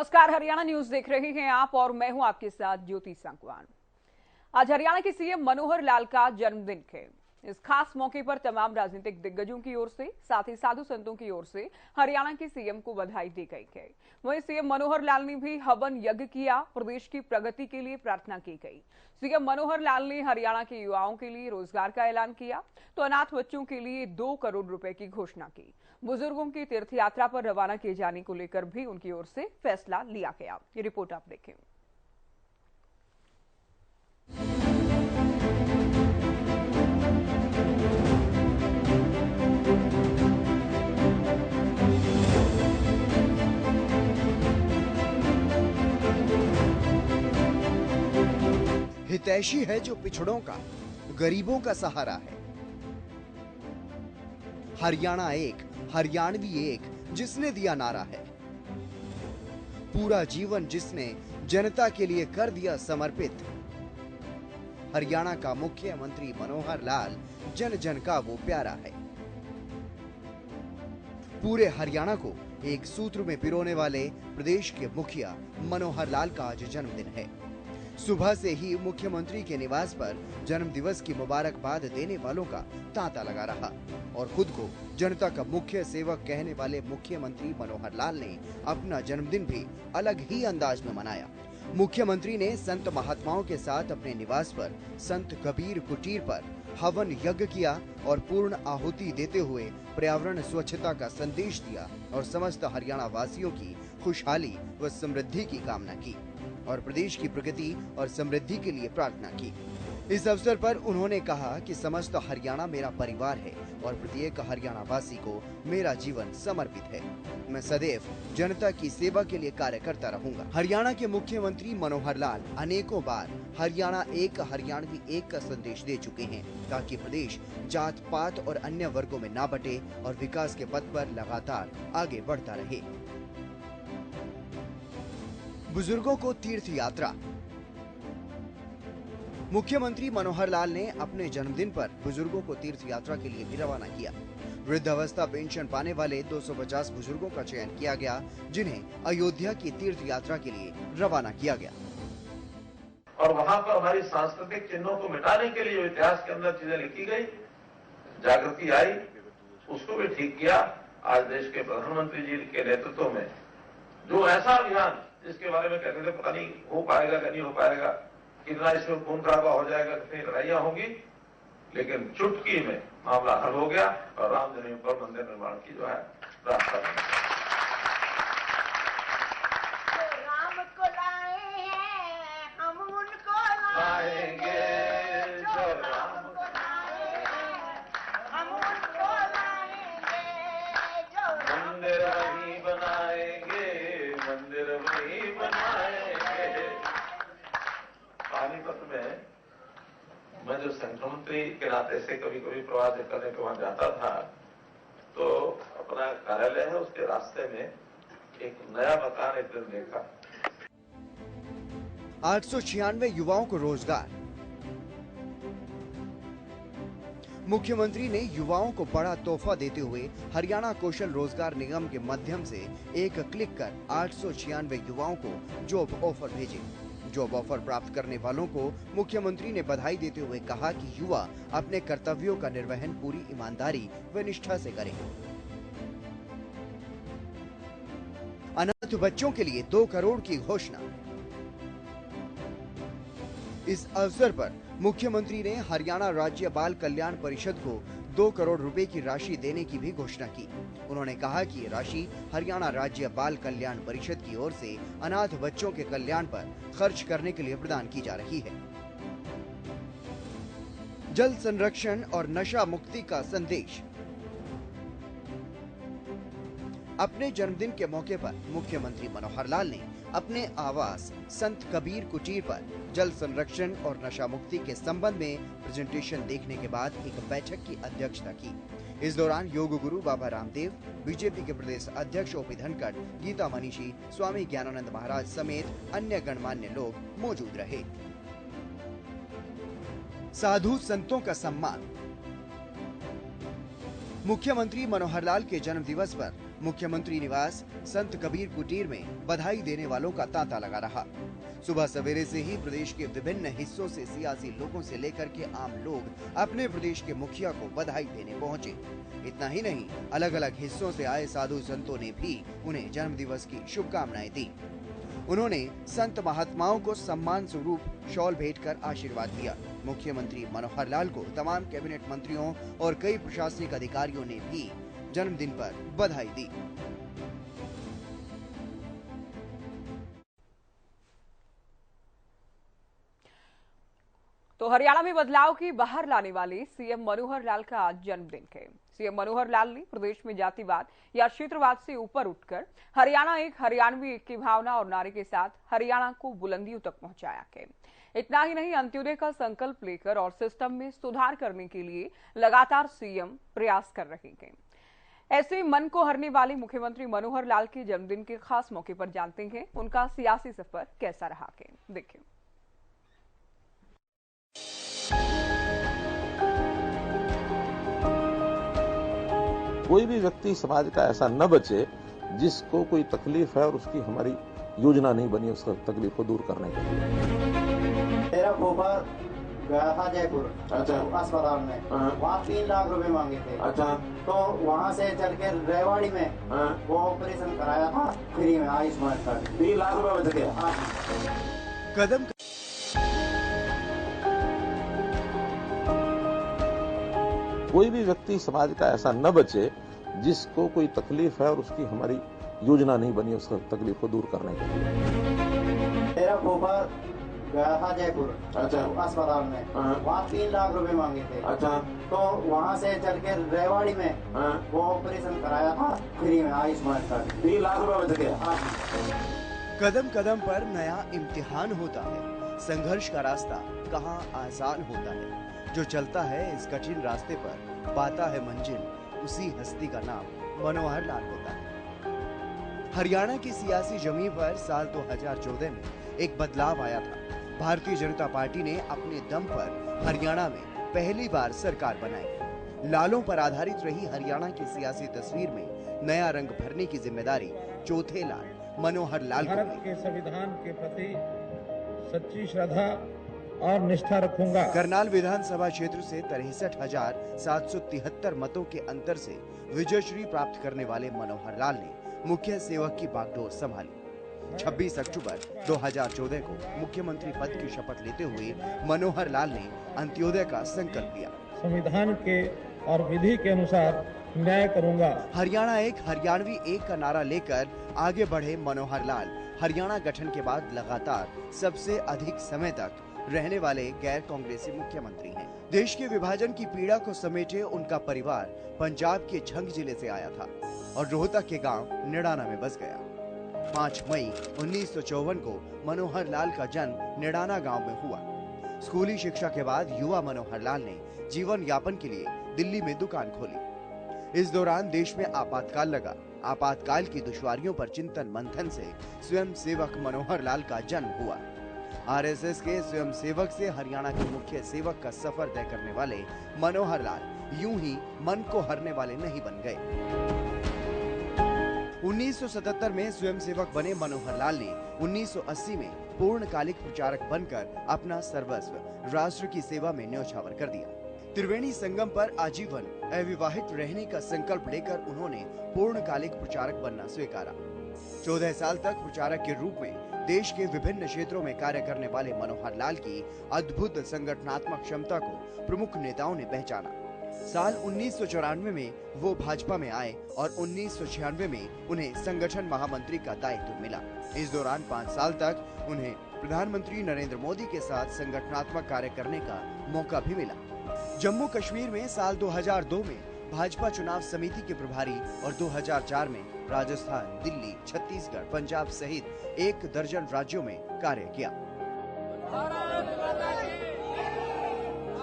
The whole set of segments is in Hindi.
नमस्कार, हरियाणा न्यूज देख रहे हैं आप और मैं हूं आपके साथ ज्योति संकवान। आज हरियाणा के सीएम मनोहर लाल का जन्मदिन है। इस खास मौके पर तमाम राजनीतिक दिग्गजों की ओर से साथ ही साधु संतों की ओर से हरियाणा के सीएम को बधाई दी गई है। वहीं सीएम मनोहर लाल ने भी हवन यज्ञ किया। प्रदेश की प्रगति के लिए प्रार्थना की गई। सीएम मनोहर लाल ने हरियाणा के युवाओं के लिए रोजगार का ऐलान किया तो अनाथ बच्चों के लिए 2 करोड़ रुपए की घोषणा की। बुजुर्गों की तीर्थ यात्रा पर रवाना किए जाने को लेकर भी उनकी ओर से फैसला लिया गया। ये रिपोर्ट आप देखें। हितैषी है जो पिछड़ों का, गरीबों का सहारा है। हरियाणा एक, हरियाणवी एक, जिसने दिया नारा है। पूरा जीवन जिसने जनता के लिए कर दिया समर्पित। हरियाणा का मुख्यमंत्री मनोहर लाल जन जन का वो प्यारा है। पूरे हरियाणा को एक सूत्र में पिरोने वाले प्रदेश के मुखिया मनोहर लाल का आज जन्मदिन है। सुबह से ही मुख्यमंत्री के निवास पर जन्मदिवस की मुबारकबाद देने वालों का तांता लगा रहा और खुद को जनता का मुख्य सेवक कहने वाले मुख्यमंत्री मनोहर लाल ने अपना जन्मदिन भी अलग ही अंदाज में मनाया। मुख्यमंत्री ने संत महात्माओं के साथ अपने निवास पर संत कबीर कुटीर पर हवन यज्ञ किया और पूर्ण आहुति देते हुए पर्यावरण स्वच्छता का संदेश दिया और समस्त हरियाणा वासियों की खुशहाली व समृद्धि की कामना की और प्रदेश की प्रगति और समृद्धि के लिए प्रार्थना की। इस अवसर पर उन्होंने कहा कि समस्त हरियाणा मेरा परिवार है और प्रत्येक हरियाणा वासी को मेरा जीवन समर्पित है। मैं सदैव जनता की सेवा के लिए कार्य करता रहूंगा। हरियाणा के मुख्यमंत्री मनोहर लाल अनेकों बार हरियाणा एक, हरियाणवी एक का संदेश दे चुके हैं ताकि प्रदेश जात पात और अन्य वर्गों में ना बटे और विकास के पथ पर लगातार आगे बढ़ता रहे। बुजुर्गों को तीर्थ यात्रा। मुख्यमंत्री मनोहर लाल ने अपने जन्मदिन पर बुजुर्गों को तीर्थ यात्रा के लिए भी रवाना किया। वृद्धावस्था पेंशन पाने वाले 250 बुजुर्गों का चयन किया गया, जिन्हें अयोध्या की तीर्थ यात्रा के लिए रवाना किया गया। और वहां पर हमारी सांस्कृतिक चिन्हों को मिटाने के लिए जो इतिहास के अंदर चीजें लिखी गई, जागृति आई, उसको भी ठीक किया। आज देश के प्रधानमंत्री जी के नेतृत्व में जो ऐसा अभियान जिसके बारे में कहते थे पता नहीं हो पाएगा या नहीं हो पाएगा, कितना इसमें खून खराबा हो जाएगा, कितनी लड़ाइयां होंगी, लेकिन चुटकी में मामला हल हो गया और राम जन्मभूमि पर मंदिर निर्माण की जो है रास्ता बना। राम को लाए हैं हम उनको लाएंगे, जो राम को लाए हैं हम उनको लाएंगे, जो मंदिर वही बनाएंगे, मंदिर वही बनाएंगे। पानीपत में मैं जो संगठन मंत्री के नाते से कभी कभी प्रवास करने के वहां जाता था, तो अपना कार्यालय है उसके रास्ते में एक नया मकान एक दिन देखा। 896 युवाओं को रोजगार। मुख्यमंत्री ने युवाओं को बड़ा तोहफा देते हुए हरियाणा कौशल रोजगार निगम के माध्यम से एक क्लिक कर 896 युवाओं को जॉब ऑफर भेजे। जॉब ऑफर प्राप्त करने वालों को मुख्यमंत्री ने बधाई देते हुए कहा कि युवा अपने कर्तव्यों का निर्वहन पूरी ईमानदारी व निष्ठा से करें। अनाथ बच्चों के लिए 2 करोड़ की घोषणा। इस अवसर पर मुख्यमंत्री ने हरियाणा राज्य बाल कल्याण परिषद को 2 करोड़ रुपए की राशि देने की भी घोषणा की। उन्होंने कहा कि ये राशि हरियाणा राज्य बाल कल्याण परिषद की ओर से अनाथ बच्चों के कल्याण पर खर्च करने के लिए प्रदान की जा रही है। जल संरक्षण और नशा मुक्ति का संदेश। अपने जन्मदिन के मौके पर मुख्यमंत्री मनोहर लाल ने अपने आवास संत कबीर कुटीर पर जल संरक्षण और नशा मुक्ति के संबंध में प्रेजेंटेशन देखने के बाद एक बैठक की अध्यक्षता की। इस दौरान योग गुरु बाबा रामदेव, बीजेपी के प्रदेश अध्यक्ष ओपी धनखड़, गीता मनीषी, स्वामी ज्ञानानंद महाराज समेत अन्य गणमान्य लोग मौजूद रहे। साधु संतों का सम्मान। मुख्यमंत्री मनोहर लाल के जन्म दिवस पर मुख्यमंत्री निवास संत कबीर कुटीर में बधाई देने वालों का तांता लगा रहा। सुबह सवेरे से ही प्रदेश के विभिन्न हिस्सों से सियासी लोगों से लेकर के आम लोग अपने प्रदेश के मुखिया को बधाई देने पहुंचे। इतना ही नहीं, अलग अलग हिस्सों से आए साधु संतों ने भी उन्हें जन्म दिवस की शुभकामनाएं दी। उन्होंने संत महात्माओं को सम्मान स्वरूप शॉल भेंट कर आशीर्वाद दिया। मुख्यमंत्री मनोहर लाल को तमाम कैबिनेट मंत्रियों और कई प्रशासनिक अधिकारियों ने भी जन्मदिन पर बधाई दी। तो हरियाणा में बदलाव की बाहर लाने वाले सीएम मनोहर लाल का आज जन्मदिन है। सीएम मनोहर लाल ने प्रदेश में जातिवाद या क्षेत्रवाद से ऊपर उठकर हरियाणा एक हरियाणवी एक की भावना और नारे के साथ हरियाणा को बुलंदियों तक पहुंचाया है। इतना ही नहीं, अंत्योदय का संकल्प लेकर और सिस्टम में सुधार करने के लिए लगातार सीएम प्रयास कर रहे हैं। ऐसे मन को हरने वाले मुख्यमंत्री मनोहर लाल के जन्मदिन के खास मौके पर जानते हैं उनका सियासी सफर कैसा रहा है। देखिए। कोई भी व्यक्ति समाज का ऐसा न बचे जिसको कोई तकलीफ है और उसकी हमारी योजना नहीं बनी उसका तकलीफ को दूर करने के लिए। मेरा फूफा गया था जयपुर अस्पताल में, वहाँ 3 लाख रुपए मांगे थे। तो वहाँ से चल के रेवाड़ी में वो ऑपरेशन कराया था फ्री में, आयुष्मान कार्ड 3 लाख रुपए बच गया। कदम कोई भी व्यक्ति समाज का ऐसा न बचे जिसको कोई तकलीफ है और उसकी हमारी योजना नहीं बनी उसका तकलीफ को दूर करने के लिए। मेरा फूफा गया था जयपुर अस्पताल में, वहाँ 3 लाख रुपए मांगे थे। तो वहाँ से चल के रेवाड़ी में वो ऑपरेशन कराया था फ्री में, आयुष्मान कार्ड 3 लाख रुपए बच गया। कदम कदम पर नया इम्तिहान होता है। संघर्ष का रास्ता कहाँ आसान होता है। जो चलता है इस कठिन रास्ते पर पाता है मंजिल, उसी हस्ती का नाम मनोहर लाल होता है। हरियाणा की सियासी जमीन पर साल 2014 में एक बदलाव आया था। भारतीय जनता पार्टी ने अपने दम पर हरियाणा में पहली बार सरकार बनाई। लालों पर आधारित रही हरियाणा की सियासी तस्वीर में नया रंग भरने की जिम्मेदारी चौथे लाल मनोहर लाल को भारत के संविधान के प्रति सच्ची श्रद्धा और निष्ठा रखूंगा। करनाल विधानसभा क्षेत्र से 63,773 मतों के अंतर से विजयश्री प्राप्त करने वाले मनोहर लाल ने मुख्य सेवक की बागडोर संभाली। 26 अक्टूबर 2014 को मुख्यमंत्री पद की शपथ लेते हुए मनोहर लाल ने अंत्योदय का संकल्प लिया। संविधान के और विधि के अनुसार न्याय करूंगा। हरियाणा एक हरियाणवी एक का नारा लेकर आगे बढ़े मनोहर लाल हरियाणा गठन के बाद लगातार सबसे अधिक समय तक रहने वाले गैर कांग्रेसी मुख्यमंत्री हैं। देश के विभाजन की पीड़ा को समेटे उनका परिवार पंजाब के झंग जिले से आया था और रोहतक के गांव निड़ाना में बस गया। 5 मई 1954 को मनोहर लाल का जन्म निड़ाना गांव में हुआ। स्कूली शिक्षा के बाद युवा मनोहर लाल ने जीवन यापन के लिए दिल्ली में दुकान खोली। इस दौरान देश में आपातकाल लगा। आपातकाल की दुश्वारियों पर चिंतन मंथन से स्वयं सेवक मनोहर लाल का जन्म हुआ। आरएसएस के स्वयं सेवक से हरियाणा के मुख्य सेवक का सफर तय करने वाले मनोहर लाल यूं ही मन को हरने वाले नहीं बन गए। 1977 में स्वयं सेवक बने मनोहर लाल ने 1980 में पूर्णकालिक प्रचारक बनकर अपना सर्वस्व राष्ट्र की सेवा में न्यौछावर कर दिया। त्रिवेणी संगम पर आजीवन अविवाहित रहने का संकल्प लेकर उन्होंने पूर्णकालिक प्रचारक बनना स्वीकारा। 14 साल तक प्रचारक के रूप में देश के विभिन्न क्षेत्रों में कार्य करने वाले मनोहर लाल की अद्भुत संगठनात्मक क्षमता को प्रमुख नेताओं ने पहचाना। साल 1994 में वो भाजपा में आए और 1996 में उन्हें संगठन महामंत्री का दायित्व मिला। इस दौरान 5 साल तक उन्हें प्रधानमंत्री नरेंद्र मोदी के साथ संगठनात्मक कार्य करने का मौका भी मिला। जम्मू कश्मीर में साल 2002 में भाजपा चुनाव समिति के प्रभारी और 2004 में राजस्थान, दिल्ली, छत्तीसगढ़, पंजाब सहित 1 दर्जन राज्यों में कार्य किया।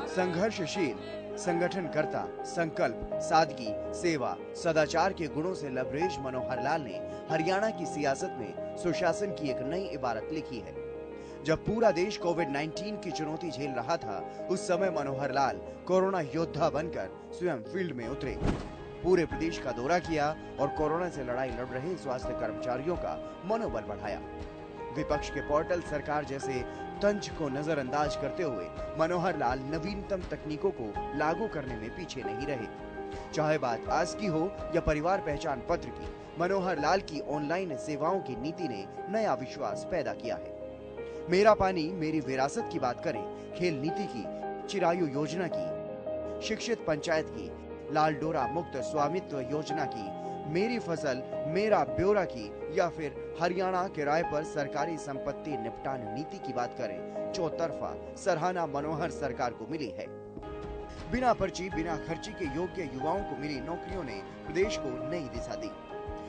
संघर्षशील, संगठनकर्ता, संकल्प, सादगी, सेवा, सदाचार के गुणों से लबरेज मनोहर लाल ने हरियाणा की सियासत में सुशासन की एक नई इबारत लिखी है। जब पूरा देश कोविड-19 की चुनौती झेल रहा था, उस समय मनोहर लाल कोरोना योद्धा बनकर स्वयं फील्ड में उतरे। पूरे प्रदेश का दौरा किया और कोरोना से लड़ाई लड़ रहे स्वास्थ्य कर्मचारियों का मनोबल बढ़ाया। विपक्ष के पोर्टल सरकार जैसे तंज को नजरअंदाज करते हुए मनोहर लाल नवीनतम तकनीकों को लागू करने में पीछे नहीं रहे। चाहे बात आज की हो या परिवार पहचान पत्र की, मनोहर लाल की ऑनलाइन सेवाओं की नीति ने नया विश्वास पैदा किया है। मेरा पानी मेरी विरासत की बात करें, खेल नीति की, चिरायु योजना की, शिक्षित पंचायत की, लाल डोरा मुक्त स्वामित्व योजना की, मेरी फसल मेरा ब्यौरा की या फिर हरियाणा किराए पर सरकारी संपत्ति निपटान नीति की बात करें, चौतरफा सराहना मनोहर सरकार को मिली है। बिना पर्ची बिना खर्ची के योग्य युवाओं को मिली नौकरियों ने प्रदेश को नई दिशा दी।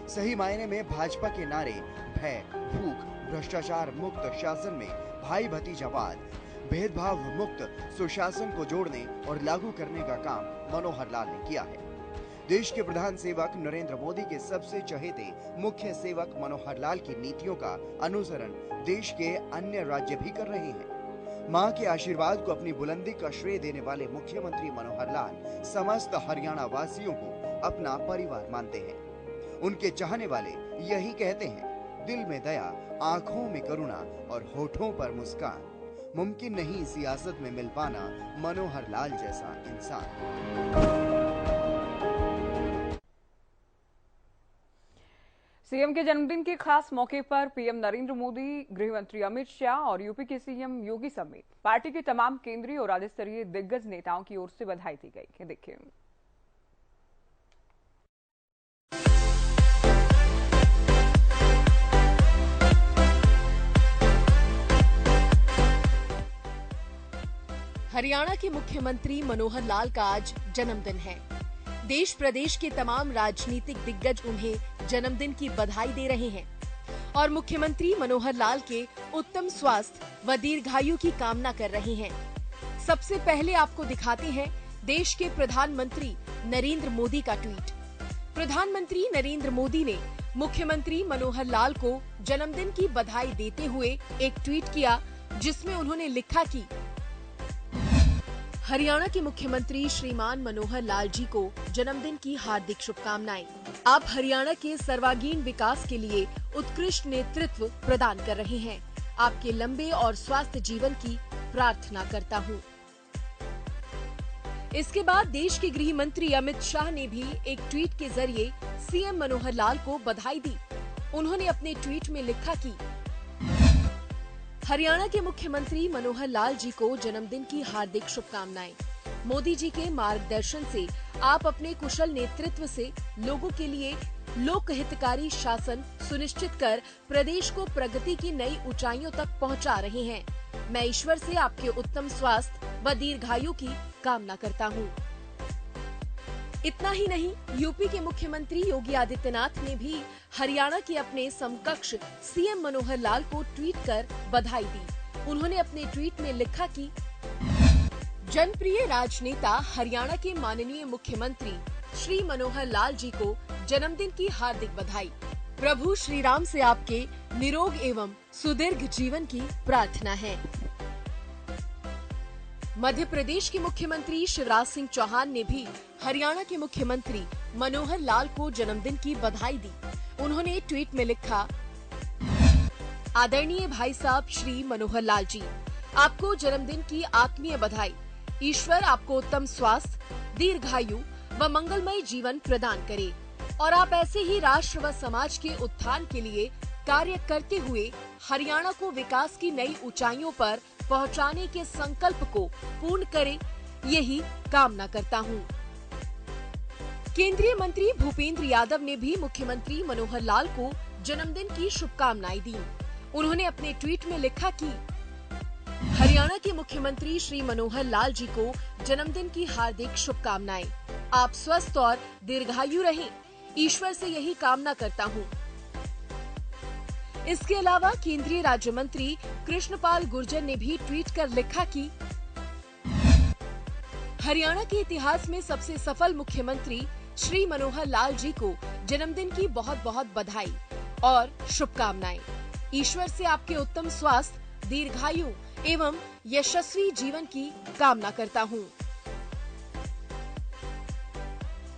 सही मायने में भाजपा के नारे भय, भूख, भ्रष्टाचार मुक्त शासन में भाई भतीजावाद, भेदभाव मुक्त सुशासन को जोड़ने और लागू करने का काम मनोहर लाल ने किया है। देश के प्रधान सेवक नरेंद्र मोदी के सबसे चहेते मुख्य सेवक मनोहर लाल की नीतियों का अनुसरण देश के अन्य राज्य भी कर रहे हैं। मां के आशीर्वाद को अपनी बुलंदी का श्रेय देने वाले मुख्यमंत्री मनोहर लाल समस्त हरियाणा वासियों को अपना परिवार मानते हैं। उनके चाहने वाले यही कहते हैं, दिल में दया, आंखों में करुणा और होठों पर मुस्कान। मुमकिन नहीं सियासत में मिल पाना मनोहर लाल जैसा इंसान। सीएम के जन्मदिन के खास मौके पर पीएम नरेंद्र मोदी, गृह मंत्री अमित शाह और यूपी के सीएम योगी समेत पार्टी के तमाम केंद्रीय और राज्य स्तरीय दिग्गज नेताओं की ओर से बधाई दी गई। देखिए। हरियाणा के मुख्यमंत्री मनोहर लाल का आज जन्मदिन है। देश प्रदेश के तमाम राजनीतिक दिग्गज उन्हें जन्मदिन की बधाई दे रहे हैं और मुख्यमंत्री मनोहर लाल के उत्तम स्वास्थ्य व दीर्घायु की कामना कर रहे हैं। सबसे पहले आपको दिखाते हैं देश के प्रधानमंत्री नरेंद्र मोदी का ट्वीट। प्रधानमंत्री नरेंद्र मोदी ने मुख्यमंत्री मनोहर लाल को जन्मदिन की बधाई देते हुए एक ट्वीट किया, जिसमें उन्होंने लिखा कि हरियाणा के मुख्यमंत्री श्रीमान मनोहर लाल जी को जन्मदिन की हार्दिक शुभकामनाएं। आप हरियाणा के सर्वांगीण विकास के लिए उत्कृष्ट नेतृत्व प्रदान कर रहे हैं। आपके लंबे और स्वस्थ जीवन की प्रार्थना करता हूं। इसके बाद देश के गृह मंत्री अमित शाह ने भी एक ट्वीट के जरिए सीएम मनोहर लाल को बधाई दी। उन्होंने अपने ट्वीट में लिखा कि हरियाणा के मुख्यमंत्री मनोहर लाल जी को जन्मदिन की हार्दिक शुभकामनाएं। मोदी जी के मार्गदर्शन से आप अपने कुशल नेतृत्व से लोगों के लिए लोकहितकारी शासन सुनिश्चित कर प्रदेश को प्रगति की नई ऊंचाइयों तक पहुंचा रहे हैं। मैं ईश्वर से आपके उत्तम स्वास्थ्य व दीर्घायु की कामना करता हूं। इतना ही नहीं, यूपी के मुख्यमंत्री योगी आदित्यनाथ ने भी हरियाणा के अपने समकक्ष सीएम मनोहर लाल को ट्वीट कर बधाई दी। उन्होंने अपने ट्वीट में लिखा कि जनप्रिय राजनेता हरियाणा के माननीय मुख्यमंत्री श्री मनोहर लाल जी को जन्मदिन की हार्दिक बधाई। प्रभु श्री राम से आपके निरोग एवं सुदीर्घ जीवन की प्रार्थना है। मध्य प्रदेश के मुख्यमंत्री शिवराज सिंह चौहान ने भी हरियाणा के मुख्यमंत्री मनोहर लाल को जन्मदिन की बधाई दी। उन्होंने ट्वीट में लिखा, आदरणीय भाई साहब श्री मनोहर लाल जी, आपको जन्मदिन की आत्मीय बधाई। ईश्वर आपको उत्तम स्वास्थ्य, दीर्घायु व मंगलमय जीवन प्रदान करे और आप ऐसे ही राष्ट्र व समाज के उत्थान के लिए कार्य करते हुए हरियाणा को विकास की नई ऊंचाइयों पर पहुंचाने के संकल्प को पूर्ण करें, यही कामना करता हूं। केंद्रीय मंत्री भूपेंद्र यादव ने भी मुख्यमंत्री मनोहर लाल को जन्मदिन की शुभकामनाएं दी। उन्होंने अपने ट्वीट में लिखा कि हरियाणा के मुख्यमंत्री श्री मनोहर लाल जी को जन्मदिन की हार्दिक शुभकामनाएं। आप स्वस्थ और दीर्घायु रहें, ईश्वर से यही कामना करता हूं। इसके अलावा केंद्रीय राज्य मंत्री कृष्णपाल गुर्जर ने भी ट्वीट कर लिखा कि हरियाणा के इतिहास में सबसे सफल मुख्यमंत्री श्री मनोहर लाल जी को जन्मदिन की बहुत बहुत बधाई और शुभकामनाएं। ईश्वर से आपके उत्तम स्वास्थ्य, दीर्घायु एवं यशस्वी जीवन की कामना करता हूं।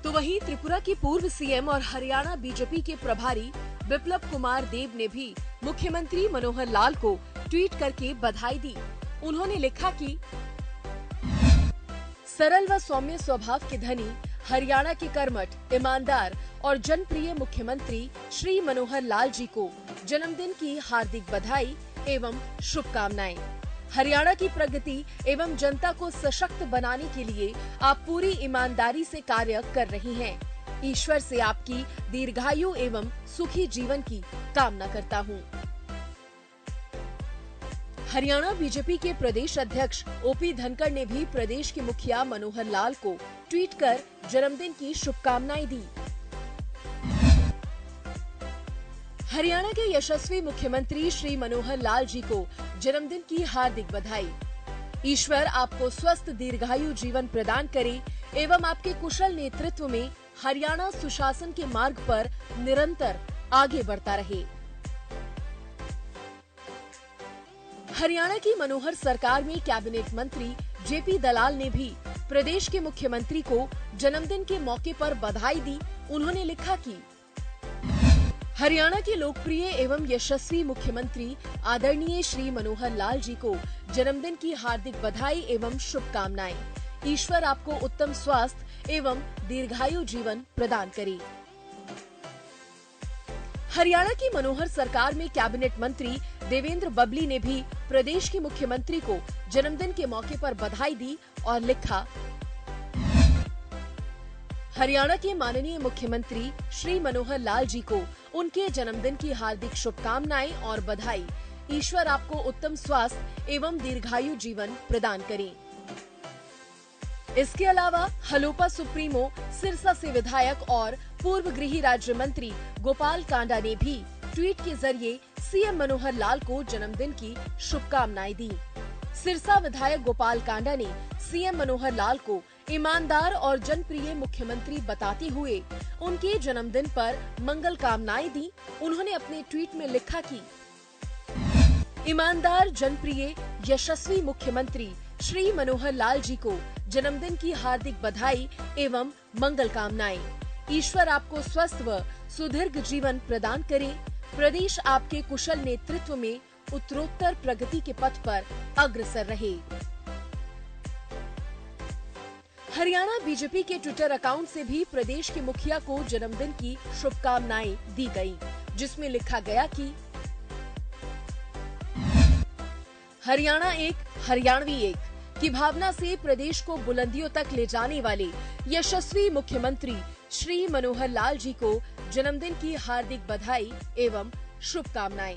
तो वहीं त्रिपुरा के पूर्व सीएम और हरियाणा बीजेपी के प्रभारी बिप्लब कुमार देब ने भी मुख्यमंत्री मनोहर लाल को ट्वीट करके बधाई दी। उन्होंने लिखा कि सरल व सौम्य स्वभाव के धनी हरियाणा के कर्मठ, ईमानदार और जनप्रिय मुख्यमंत्री श्री मनोहर लाल जी को जन्मदिन की हार्दिक बधाई एवं शुभकामनाएं। हरियाणा की प्रगति एवं जनता को सशक्त बनाने के लिए आप पूरी ईमानदारी से कार्य कर रही हैं। ईश्वर से आपकी दीर्घायु एवं सुखी जीवन की कामना करता हूं। हरियाणा बीजेपी के प्रदेश अध्यक्ष ओपी धनखड़ ने भी प्रदेश के मुखिया मनोहर लाल को ट्वीट कर जन्मदिन की शुभकामनाएं दी। हरियाणा के यशस्वी मुख्यमंत्री श्री मनोहर लाल जी को जन्मदिन की हार्दिक बधाई। ईश्वर आपको स्वस्थ दीर्घायु जीवन प्रदान करे एवं आपके कुशल नेतृत्व में हरियाणा सुशासन के मार्ग पर निरंतर आगे बढ़ता रहे। हरियाणा की मनोहर सरकार में कैबिनेट मंत्री जेपी दलाल ने भी प्रदेश के मुख्यमंत्री को जन्मदिन के मौके पर बधाई दी। उन्होंने लिखा कि हरियाणा के लोकप्रिय एवं यशस्वी मुख्यमंत्री आदरणीय श्री मनोहर लाल जी को जन्मदिन की हार्दिक बधाई एवं शुभकामनाएं। ईश्वर आपको उत्तम स्वास्थ्य एवं दीर्घायु जीवन प्रदान करे। हरियाणा की मनोहर सरकार में कैबिनेट मंत्री देवेंद्र बबली ने भी प्रदेश के मुख्यमंत्री को जन्मदिन के मौके पर बधाई दी और लिखा, हरियाणा के माननीय मुख्यमंत्री श्री मनोहर लाल जी को उनके जन्मदिन की हार्दिक शुभकामनाएं और बधाई। ईश्वर आपको उत्तम स्वास्थ्य एवं दीर्घायु जीवन प्रदान करे। इसके अलावा हलोपा सुप्रीमो, सिरसा से विधायक और पूर्व गृह राज्य मंत्री गोपाल कांडा ने भी ट्वीट के जरिए सीएम मनोहर लाल को जन्मदिन की शुभकामनाएं दी। सिरसा विधायक गोपाल कांडा ने सीएम मनोहर लाल को ईमानदार और जनप्रिय मुख्यमंत्री बताते हुए उनके जन्मदिन पर मंगल कामनाएं दी। उन्होंने अपने ट्वीट में लिखा कि ईमानदार, जनप्रिय, यशस्वी मुख्यमंत्री श्री मनोहर लाल जी को जन्मदिन की हार्दिक बधाई एवं मंगल कामनाएं। ईश्वर आपको स्वस्थ व सुदीर्घ जीवन प्रदान करे। प्रदेश आपके कुशल नेतृत्व में उत्तरोत्तर प्रगति के पथ पर अग्रसर रहे। हरियाणा बीजेपी के ट्विटर अकाउंट से भी प्रदेश के मुखिया को जन्मदिन की शुभकामनाएं दी गई, जिसमें लिखा गया कि हरियाणा एक, हरियाणवी एक की भावना से प्रदेश को बुलंदियों तक ले जाने वाले यशस्वी मुख्यमंत्री श्री मनोहर लाल जी को जन्मदिन की हार्दिक बधाई एवं शुभकामनाएं।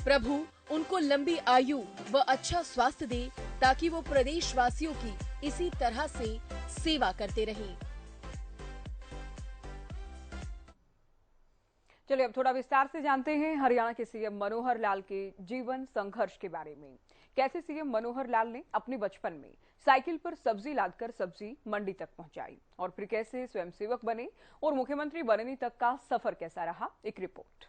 प्रभु उनको लंबी आयु व अच्छा स्वास्थ्य दे ताकि वो प्रदेश वासियों की इसी तरह से सेवा करते रहें। चलिए अब थोड़ा विस्तार से जानते हैं हरियाणा के सीएम मनोहर लाल के जीवन संघर्ष के बारे में। कैसे सीएम मनोहर लाल ने अपने बचपन में साइकिल पर सब्जी लादकर सब्जी मंडी तक पहुंचाई और फिर कैसे स्वयंसेवक बने और मुख्यमंत्री बनने तक का सफर कैसा रहा, एक रिपोर्ट।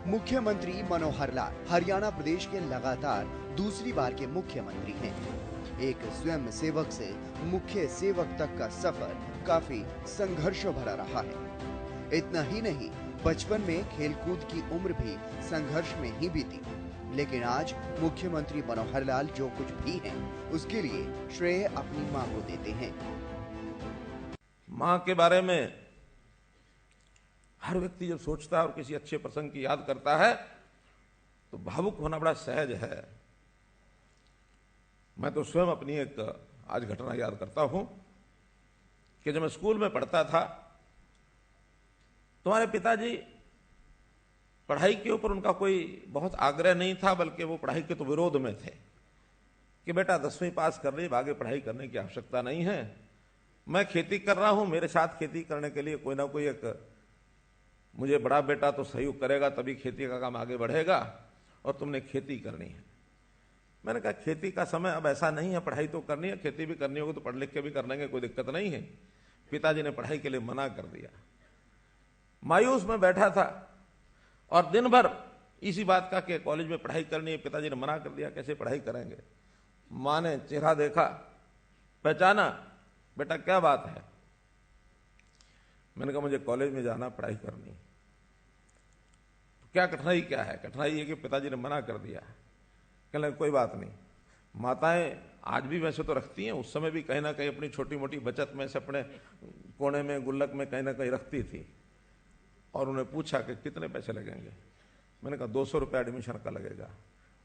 मुख्यमंत्री मनोहर लाल हरियाणा प्रदेश के लगातार दूसरी बार के मुख्यमंत्री हैं। एक स्वयं सेवक से मुख्य सेवक तक का सफर काफी संघर्ष भरा रहा है। इतना ही नहीं, बचपन में खेलकूद की उम्र भी संघर्ष में ही बीती। लेकिन आज मुख्यमंत्री मनोहर लाल जो कुछ भी हैं, उसके लिए श्रेय अपनी मां को देते हैं। मां के बारे में हर व्यक्ति जब सोचता है और किसी अच्छे प्रसंग की याद करता है तो भावुक होना बड़ा सहज है। मैं तो स्वयं अपनी एक आज घटना याद करता हूं कि जब मैं स्कूल में पढ़ता था, तुम्हारे पिताजी पढ़ाई के ऊपर उनका कोई बहुत आग्रह नहीं था, बल्कि वो पढ़ाई के तो विरोध में थे कि बेटा 10वीं पास कर ली, आगे पढ़ाई करने की आवश्यकता नहीं है। मैं खेती कर रहा हूं, मेरे साथ खेती करने के लिए कोई ना कोई एक मुझे बड़ा बेटा तो सहयोग करेगा, तभी खेती का काम आगे बढ़ेगा और तुमने खेती करनी है। मैंने कहा खेती का समय अब ऐसा नहीं है, पढ़ाई तो करनी है, खेती भी करनी होगी तो पढ़ लिख के भी कर लेंगे, कोई दिक्कत नहीं है। पिताजी ने पढ़ाई के लिए मना कर दिया। मायूस में बैठा था और दिन भर इसी बात का कि कॉलेज में पढ़ाई करनी है। पिताजी ने मना कर दिया, कैसे पढ़ाई करेंगे। माँ ने चेहरा देखा, पहचाना, बेटा क्या बात है। मैंने कहा मुझे कॉलेज में जाना, पढ़ाई करनी। क्या कठिनाई क्या है? कठिनाई है कि पिताजी ने मना कर दिया। कहने लगे कोई बात नहीं, माताएं आज भी वैसे तो रखती हैं, उस समय भी कहीं ना कहीं अपनी छोटी मोटी बचत में से अपने कोने में गुल्लक में कहीं ना कहीं रखती थी। और उन्हें पूछा कि कितने पैसे लगेंगे। मैंने कहा 200 रुपये एडमिशन का लगेगा।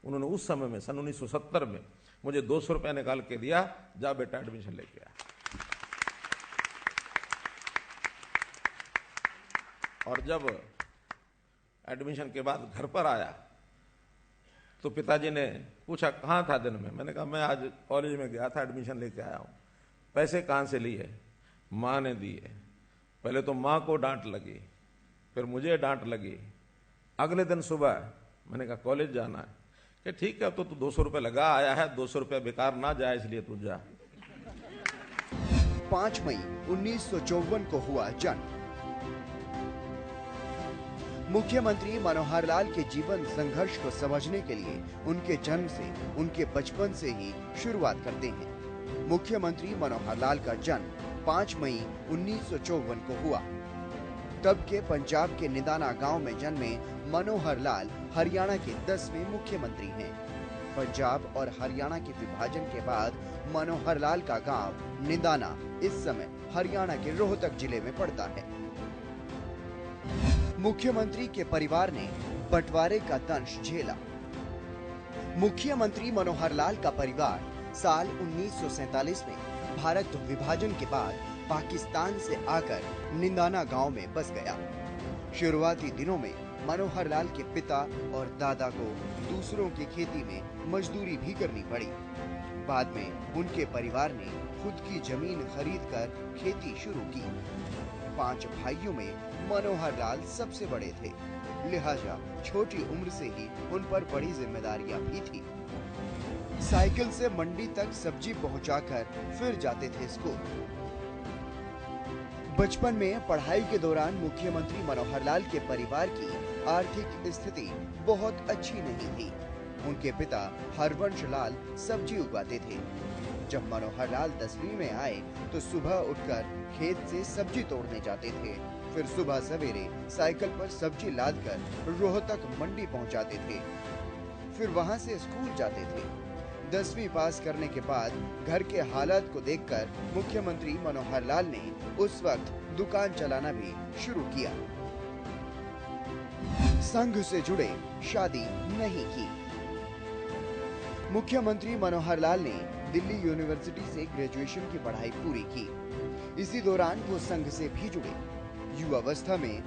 उन्होंने उस समय में सन 1970 में मुझे 200 रुपये निकाल के दिया, जा बेटा एडमिशन लेके आ। और जब एडमिशन के बाद घर पर आया तो पिताजी ने पूछा कहाँ था दिन में। मैंने कहा मैं आज कॉलेज में गया था, एडमिशन लेके आया हूँ। पैसे कहाँ से लिए? माँ ने दिए। पहले तो माँ को डांट लगी, फिर मुझे डांट लगी। अगले दिन सुबह मैंने कहा कॉलेज जाना है। कि ठीक है, अब तो तू 200 रुपये लगा आया है, 200 रुपये बेकार ना जाए, इसलिए तू जा। 5 मई 1954 को हुआ जन्म। मुख्यमंत्री मनोहर लाल के जीवन संघर्ष को समझने के लिए उनके जन्म से, उनके बचपन से ही शुरुआत करते हैं। मुख्यमंत्री मनोहर लाल का जन्म 5 मई 1954 को हुआ। तब के पंजाब के निदाना गांव में जन्मे मनोहर लाल हरियाणा के 10वें मुख्यमंत्री हैं। पंजाब और हरियाणा के विभाजन के बाद मनोहर लाल का गांव निदाना इस समय हरियाणा के रोहतक जिले में पड़ता है। मुख्यमंत्री के परिवार ने बंटवारे का दंश झेला। मुख्यमंत्री मनोहर लाल का परिवार साल 1947 में भारत विभाजन के बाद पाकिस्तान से आकर निदाना गांव में बस गया। शुरुआती दिनों में मनोहर लाल के पिता और दादा को दूसरों की खेती में मजदूरी भी करनी पड़ी। बाद में उनके परिवार ने खुद की जमीन खरीदकर खेती शुरू की। 5 भाइयों में मनोहर लाल सबसे बड़े थे, लिहाजा छोटी उम्र से ही उन पर बड़ी जिम्मेदारियां भी थी। साइकिल से मंडी तक सब्जी पहुंचाकर फिर जाते थे स्कूल। बचपन में पढ़ाई के दौरान मुख्यमंत्री मनोहर लाल के परिवार की आर्थिक स्थिति बहुत अच्छी नहीं थी। उनके पिता हरवंश लाल सब्जी उगाते थे। जब मनोहर लाल 10वीं में आए तो सुबह उठकर खेत से सब्जी तोड़ने जाते थे, फिर सुबह सवेरे साइकिल पर सब्जी लादकर रोहतक मंडी पहुंचाते थे, फिर वहां से स्कूल जाते थे। 10वीं पास करने के बाद घर के हालात को देखकर मुख्यमंत्री मनोहर लाल ने उस वक्त दुकान चलाना भी शुरू किया। संघ से जुड़े शादी नहीं की। मुख्यमंत्री मनोहर लाल ने दिल्ली यूनिवर्सिटी से ग्रेजुएशन की पढ़ाई पूरी की। इसी दौरान वो संघ से भी जुड़े। युवावस्था में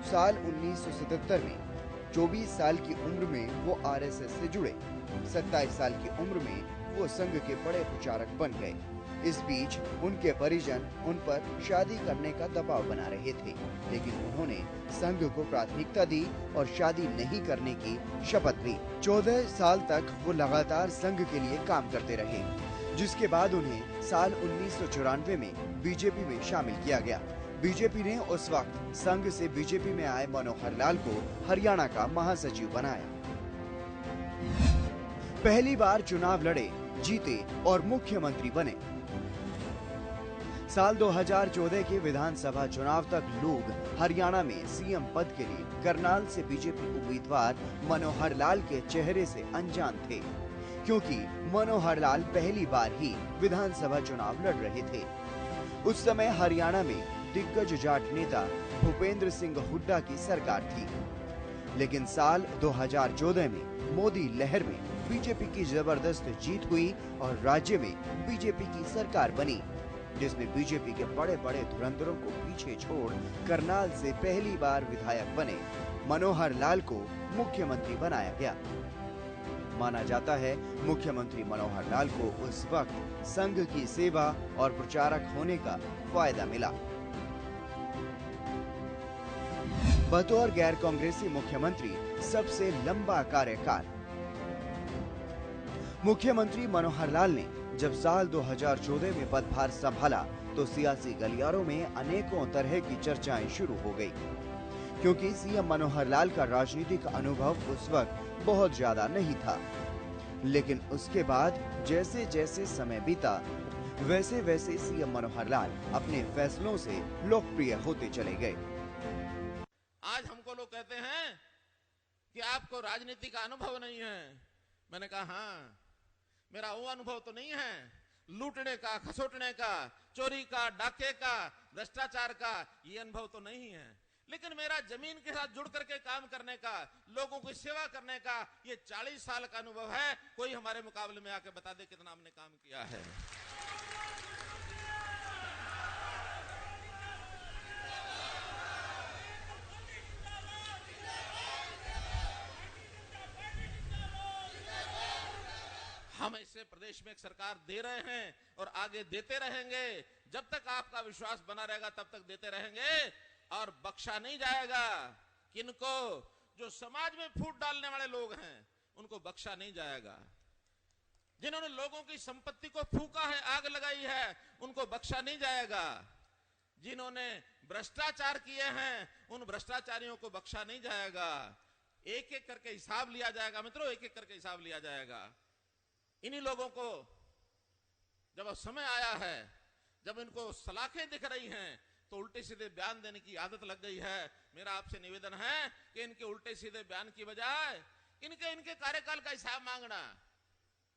साल 1977 में 24 साल की उम्र में वो आरएसएस से जुड़े। 27 साल की उम्र में वो संघ के बड़े प्रचारक बन गए। इस बीच उनके परिजन उन पर शादी करने का दबाव बना रहे थे, लेकिन उन्होंने संघ को प्राथमिकता दी और शादी नहीं करने की शपथ ली। 14 साल तक वो लगातार संघ के लिए काम करते रहे, जिसके बाद उन्हें साल 1994 में बीजेपी में शामिल किया गया। बीजेपी ने उस वक्त संघ से बीजेपी में आए मनोहर लाल को हरियाणा का महासचिव बनाया। पहली बार चुनाव लड़े, जीते और मुख्यमंत्री बने। साल 2014 के विधानसभा चुनाव तक लोग हरियाणा में सीएम पद के लिए करनाल से बीजेपी उम्मीदवार मनोहर लाल के चेहरे से अनजान थे, क्योंकि मनोहर लाल पहली बार ही विधानसभा चुनाव लड़ रहे थे। उस समय हरियाणा में दिग्गज जाट नेता भूपेंद्र सिंह हुड्डा की सरकार थी, लेकिन साल 2014 में मोदी लहर में बीजेपी की जबरदस्त जीत हुई और राज्य में बीजेपी की सरकार बनी, जिसमें बीजेपी के बड़े बड़े धुरंधरों को पीछे छोड़ करनाल से पहली बार विधायक बने मनोहर लाल को मुख्यमंत्री बनाया गया। माना जाता है मुख्यमंत्री मनोहर लाल को उस वक्त संघ की सेवा और प्रचारक होने का फायदा मिला। बतौर गैर कांग्रेसी मुख्यमंत्री सबसे लंबा कार्यकाल। मुख्यमंत्री मनोहर लाल ने जब साल 2014 में पदभार संभाला तो सियासी गलियारों में अनेकों तरह की चर्चाएं शुरू हो गई, क्योंकि सीएम मनोहर लाल का राजनीतिक अनुभव उस वक्त बहुत ज्यादा नहीं था। लेकिन उसके बाद जैसे जैसे समय बीता वैसे वैसे सीएम मनोहर लाल अपने फैसलों से लोकप्रिय होते चले गए। आज हमको लोग कहते हैं कि आपको राजनीति का अनुभव नहीं है। मैंने कहा हाँ, मेरा वो अनुभव तो नहीं है लूटने का, खसोटने का, चोरी का, डाके का, भ्रष्टाचार का, ये अनुभव तो नहीं है। लेकिन मेरा जमीन के साथ जुड़ करके काम करने का, लोगों की सेवा करने का ये 40 साल का अनुभव है। कोई हमारे मुकाबले में आके बता दे कितना हमने काम किया है। हम इससे प्रदेश में एक सरकार दे रहे हैं और आगे देते रहेंगे। जब तक आपका विश्वास बना रहेगा तब तक देते रहेंगे और बख्शा नहीं जाएगा। किनको? जो समाज में फूट डालने वाले लोग हैं उनको बख्शा नहीं जाएगा। जिन्होंने लोगों की संपत्ति को फूका है, आग लगाई है, उनको बख्शा नहीं जाएगा। जिन्होंने भ्रष्टाचार किए हैं उन भ्रष्टाचारियों को बख्शा नहीं जाएगा। एक एक करके हिसाब लिया जाएगा मित्रों, एक एक करके हिसाब लिया जाएगा। इन्हीं लोगों को जब अब समय आया है, जब इनको सलाखें दिख रही हैं तो उल्टे सीधे बयान देने की आदत लग गई है। मेरा आपसे निवेदन है कि इनके उल्टे सीधे बयान की बजाय इनके कार्यकाल का हिसाब मांगना।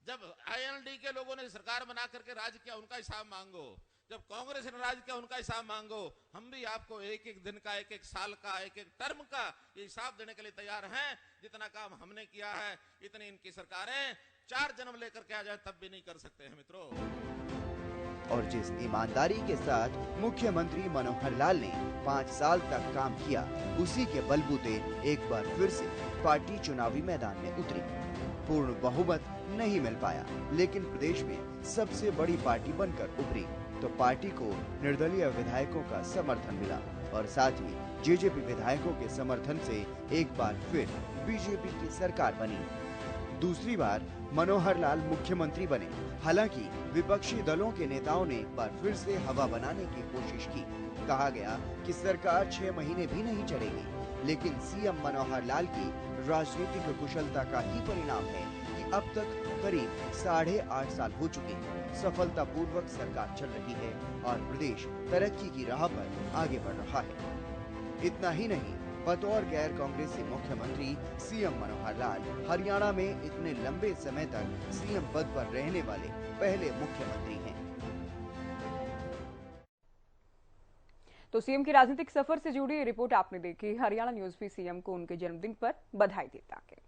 जब आईएनएलडी के लोगों ने सरकार बना करके राज किया उनका हिसाब मांगो, जब कांग्रेस ने राज किया उनका हिसाब मांगो। हम भी आपको एक एक दिन का, एक एक साल का, एक एक टर्म का ये हिसाब देने के लिए तैयार हैं। जितना काम हमने किया है इतनी इनकी सरकारें 4 जन्म लेकर के आ जाए तब भी नहीं कर सकते हैं मित्रों। और जिस ईमानदारी के साथ मुख्यमंत्री मनोहर लाल ने 5 साल तक काम किया, उसी के बलबूते एक बार फिर से पार्टी चुनावी मैदान में उतरी। पूर्ण बहुमत नहीं मिल पाया, लेकिन प्रदेश में सबसे बड़ी पार्टी बनकर उभरी तो पार्टी को निर्दलीय विधायकों का समर्थन मिला और साथ ही जेजेपी विधायकों के समर्थन से एक बार फिर बीजेपी की सरकार बनी। दूसरी बार मनोहर लाल मुख्यमंत्री बने। हालांकि विपक्षी दलों के नेताओं ने एक बार फिर से हवा बनाने की कोशिश की। कहा गया कि सरकार 6 महीने भी नहीं चलेगी, लेकिन सीएम मनोहर लाल की राजनीतिक कुशलता का ही परिणाम है कि अब तक करीब 8.5 साल हो चुके हैं। सफलतापूर्वक सरकार चल रही है और प्रदेश तरक्की की राह पर आगे बढ़ रहा है। इतना ही नहीं, बतौर गैर कांग्रेसी मुख्यमंत्री सीएम मनोहर लाल हरियाणा में इतने लंबे समय तक सीएम पद पर रहने वाले पहले मुख्यमंत्री हैं। तो सीएम के राजनीतिक सफर से जुड़ी रिपोर्ट आपने देखी। हरियाणा न्यूज भी सीएम को उनके जन्मदिन पर बधाई देता है।